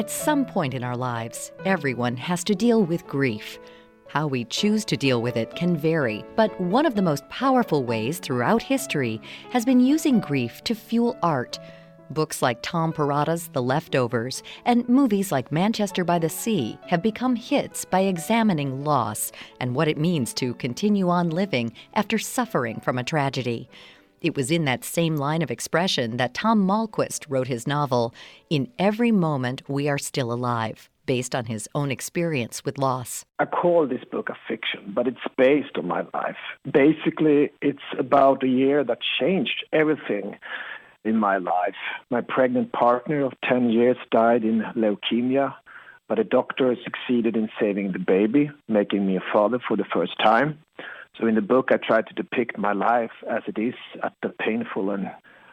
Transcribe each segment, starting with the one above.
At some point in our lives, everyone has to deal with grief. How we choose to deal with it can vary, but one of the most powerful ways throughout history has been using grief to fuel art. Books like Tom Perrotta's The Leftovers and movies like Manchester by the Sea have become hits by examining loss and what it means to continue on living after suffering from a tragedy. It was in that same line of expression that Tom Malmquist wrote his novel, In Every Moment We Are Still Alive, based on his own experience with loss. I call this book a fiction, but it's based on my life. Basically, it's about a year that changed everything in my life. My pregnant partner of 10 years died in leukemia, but a doctor succeeded in saving the baby, making me a father for the first time. So in the book, I try to depict my life as it is at the painful and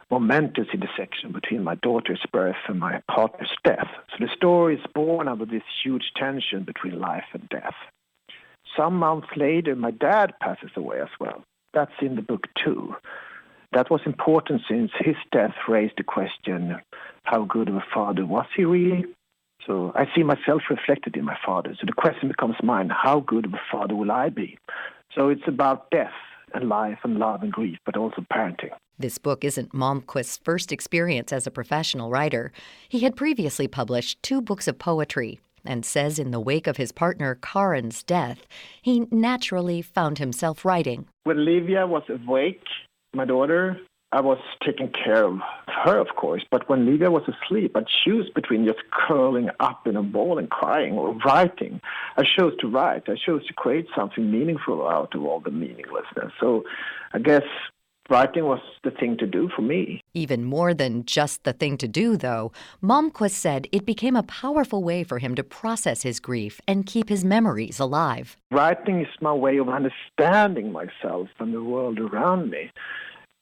momentous intersection between my daughter's birth and my partner's death. So the story is born out of this huge tension between life and death. Some months later, my dad passes away as well. That's in the book too. That was important since his death raised the question, how good of a father was he really? So I see myself reflected in my father. So the question becomes mine, how good of a father will I be? So it's about death and life and love and grief, but also parenting. This book isn't Malmquist's first experience as a professional writer. He had previously published 2 books of poetry and says in the wake of his partner Karin's death, he naturally found himself writing. When Livia was awake, my daughter, I was taking care of her, of course, but when Livia was asleep, I'd choose between just curling up in a ball and crying or writing. I chose to write. I chose to create something meaningful out of all the meaninglessness. So I guess writing was the thing to do for me. Even more than just the thing to do, though, Malmquist said it became a powerful way for him to process his grief and keep his memories alive. Writing is my way of understanding myself and the world around me.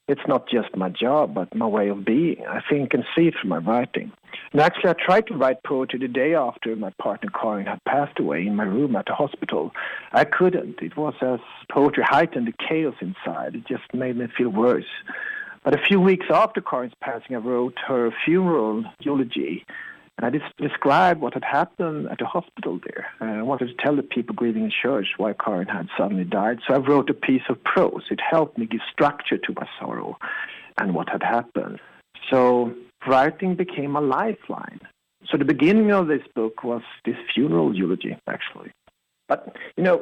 It's not just my job, but my way of being. I think and see through my writing. And actually, I tried to write poetry the day after my partner Karin had passed away in my room at the hospital. I couldn't. It was as poetry heightened the chaos inside. It just made me feel worse. But a few weeks after Karin's passing, I wrote her funeral eulogy. And I just described what had happened at the hospital there. I wanted to tell the people grieving in church why Karin had suddenly died. So I wrote a piece of prose. It helped me give structure to my sorrow and what had happened. So writing became a lifeline. So the beginning of this book was this funeral eulogy, actually. But,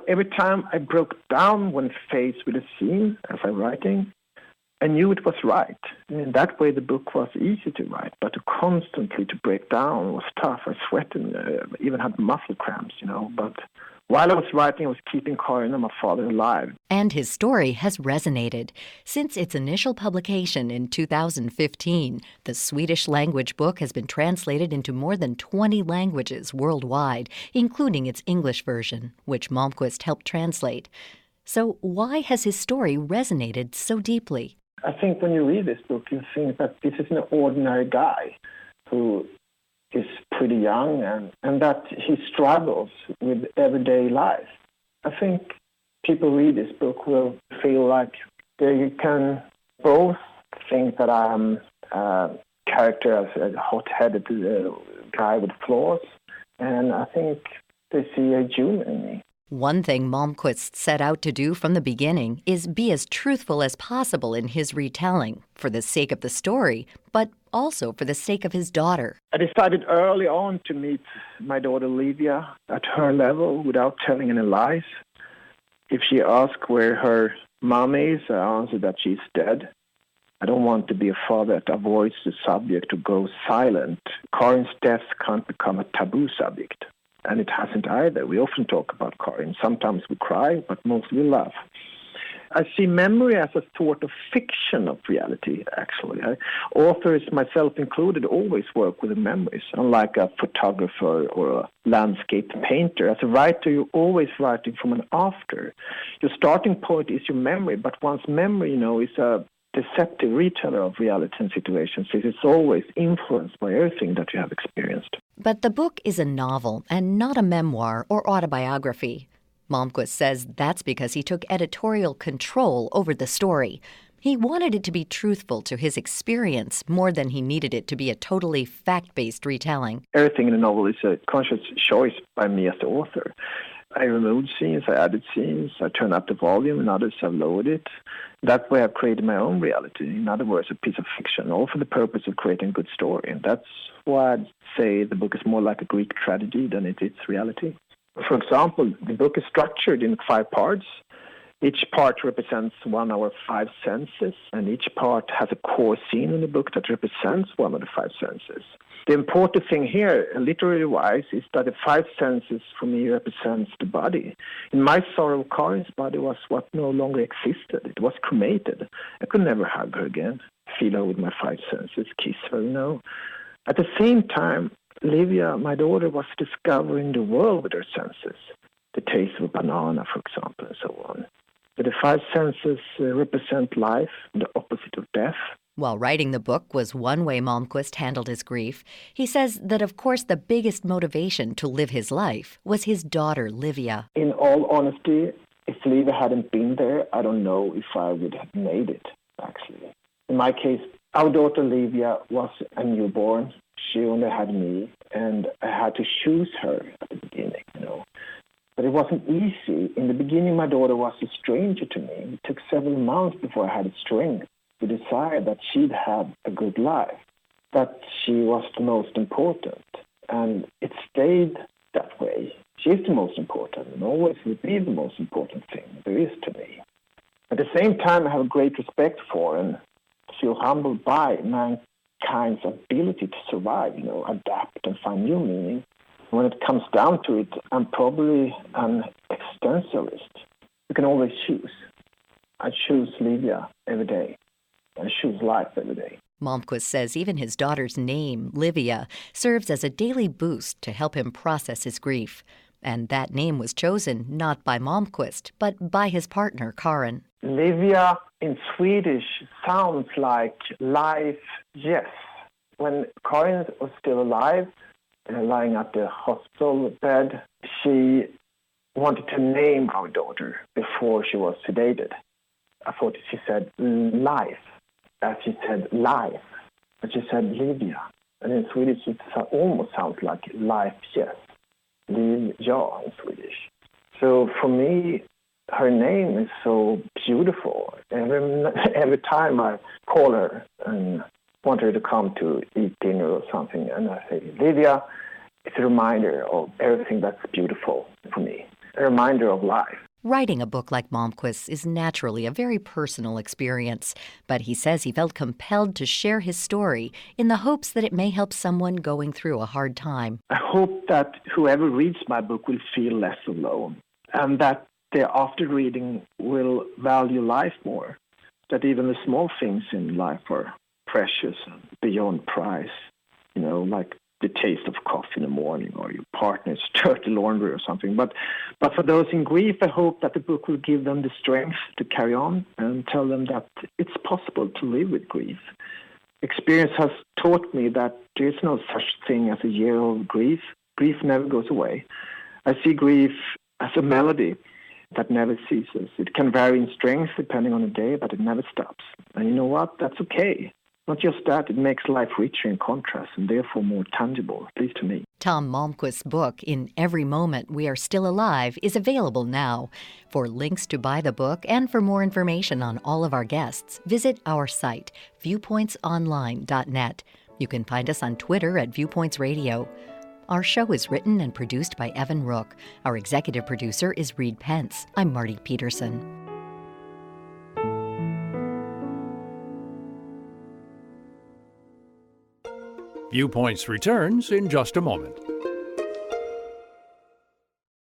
every time I broke down when faced with a scene as I'm writing, I knew it was right. In that way, the book was easy to write, but to constantly to break down was tough. I sweated, even had muscle cramps, But while I was writing, I was keeping Karin and my father alive. And his story has resonated. Since its initial publication in 2015, the Swedish language book has been translated into more than 20 languages worldwide, including its English version, which Malmquist helped translate. So why has his story resonated so deeply? I think when you read this book, you think that this is an ordinary guy who is pretty young and that he struggles with everyday life. I think people read this book will feel like they can both think that I'm a character as a hot-headed guy with flaws, and I think they see a human in me. One thing Malmquist set out to do from the beginning is be as truthful as possible in his retelling, for the sake of the story, but also for the sake of his daughter. I decided early on to meet my daughter Livia at her level without telling any lies. If she asked where her mom is, I answered that she's dead. I don't want to be a father that avoids the subject or goes silent. Karin's death can't become a taboo subject. And it hasn't either. We often talk about Karin. Sometimes we cry, but mostly we laugh. I see memory as a sort of fiction of reality, actually. Authors, myself included, always work with the memories, unlike a photographer or a landscape painter. As a writer, you're always writing from an after. Your starting point is your memory, but one's memory, is a deceptive reteller of reality and situations. It's always influenced by everything that you have experienced. But the book is a novel and not a memoir or autobiography. Malmquist says that's because he took editorial control over the story. He wanted it to be truthful to his experience more than he needed it to be a totally fact-based retelling. Everything in the novel is a conscious choice by me as the author. I removed scenes, I added scenes, I turned up the volume, and others have lowered it. That way I've created my own reality. In other words, a piece of fiction, all for the purpose of creating a good story. And that's why I'd say the book is more like a Greek tragedy than it is reality. For example, the book is structured in 5 parts. Each part represents one of our 5 senses, and each part has a core scene in the book that represents one of the 5 senses. The important thing here, literary-wise, is that the 5 senses for me represents the body. In my sorrow, Karin's body was what no longer existed. It was cremated. I could never hug her again, feel her with my 5 senses, kiss her, no. At the same time, Livia, my daughter, was discovering the world with her senses. The taste of a banana, for example, and so on. But the 5 senses represent life, the opposite of death. While writing the book was one way Malmquist handled his grief, he says that, of course, the biggest motivation to live his life was his daughter, Livia. In all honesty, if Livia hadn't been there, I don't know if I would have made it, actually. In my case, our daughter, Livia, was a newborn. She only had me, and I had to choose her at the beginning, But it wasn't easy. In the beginning, my daughter was a stranger to me. It took several months before I had the strength to decide that she'd have a good life, that she was the most important. And it stayed that way. She's the most important and always will be the most important thing there is to me. At the same time, I have a great respect for and feel humbled by mankind's ability to survive, adapt and find new meaning. When it comes down to it, I'm probably an existentialist. You can always choose. I choose Livia every day. I choose life every day. Malmquist says even his daughter's name, Livia, serves as a daily boost to help him process his grief. And that name was chosen not by Malmquist, but by his partner, Karin. Livia in Swedish sounds like life, yes. When Karin was still alive, lying at the hospital bed, she wanted to name our daughter before she was sedated. I thought she said life, as she said life, but she said Livia. And in Swedish it almost sounds like life, yes. Liv, ja in Swedish. So for me, her name is so beautiful. Every time I call her and want her to come to eat dinner or something, and I say, Livia, it's a reminder of everything that's beautiful for me, a reminder of life. Writing a book like Malmquist's is naturally a very personal experience, but he says he felt compelled to share his story in the hopes that it may help someone going through a hard time. I hope that whoever reads my book will feel less alone, and that they, after reading, will value life more, that even the small things in life are precious and beyond price, like the taste of coffee in the morning or your partner's dirty laundry or something. But for those in grief, I hope that the book will give them the strength to carry on and tell them that it's possible to live with grief. Experience has taught me that there is no such thing as a year of grief. Grief never goes away. I see grief as a melody that never ceases. It can vary in strength depending on the day, but it never stops. And you know what? That's okay. Not just that, it makes life richer in contrast and therefore more tangible, at least to me. Tom Malmquist's book, In Every Moment We Are Still Alive, is available now. For links to buy the book and for more information on all of our guests, visit our site, viewpointsonline.net. You can find us on Twitter at Viewpoints Radio. Our show is written and produced by Evan Rook. Our executive producer is Reed Pence. I'm Marty Peterson. Viewpoints returns in just a moment.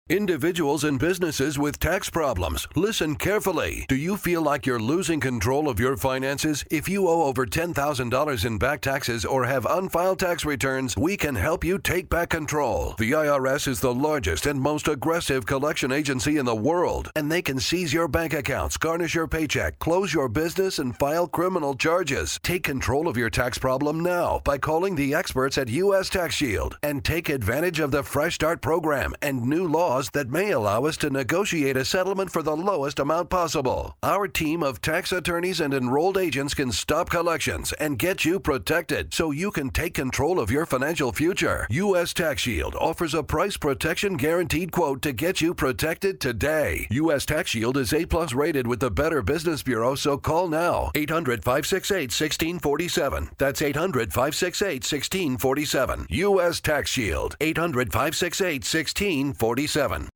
Individuals and businesses with tax problems, listen carefully. Do you feel like you're losing control of your finances? If you owe over $10,000 in back taxes or have unfiled tax returns, we can help you take back control. The IRS is the largest and most aggressive collection agency in the world, and they can seize your bank accounts, garnish your paycheck, close your business, and file criminal charges. Take control of your tax problem now by calling the experts at U.S. Tax Shield and take advantage of the Fresh Start program and new laws clause that may allow us to negotiate a settlement for the lowest amount possible. Our team of tax attorneys and enrolled agents can stop collections and get you protected so you can take control of your financial future. U.S. Tax Shield offers a price protection guaranteed quote to get you protected today. U.S. Tax Shield is A+ rated with the Better Business Bureau, so call now. 800-568-1647. That's 800-568-1647. U.S. Tax Shield. 800-568-1647.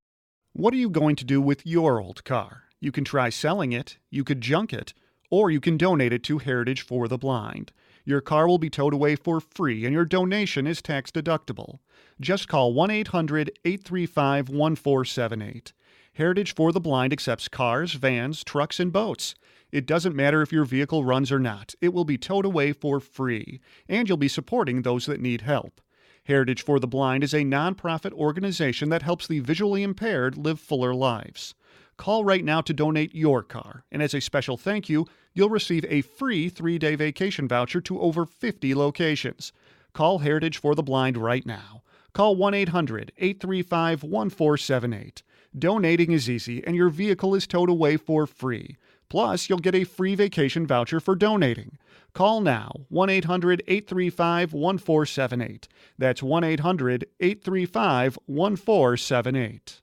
What are you going to do with your old car? You can try selling it, you could junk it, or you can donate it to Heritage for the Blind. Your car will be towed away for free and your donation is tax deductible. Just call 1-800-835-1478. Heritage for the Blind accepts cars, vans, trucks, and boats. It doesn't matter if your vehicle runs or not. It will be towed away for free, and you'll be supporting those that need help. Heritage for the Blind is a nonprofit organization that helps the visually impaired live fuller lives. Call right now to donate your car, and as a special thank you, you'll receive a free 3-day vacation voucher to over 50 locations. Call Heritage for the Blind right now. Call 1-800-835-1478. Donating is easy, and your vehicle is towed away for free. Plus, you'll get a free vacation voucher for donating. Call now, 1-800-835-1478. That's 1-800-835-1478.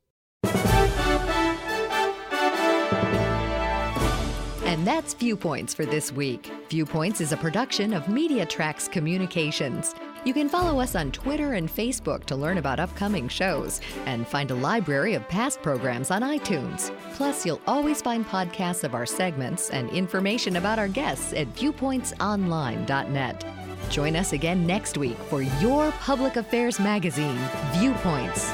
And that's Viewpoints for this week. Viewpoints is a production of Media Tracks Communications. You can follow us on Twitter and Facebook to learn about upcoming shows and find a library of past programs on iTunes. Plus, you'll always find podcasts of our segments and information about our guests at viewpointsonline.net. Join us again next week for your public affairs magazine, Viewpoints.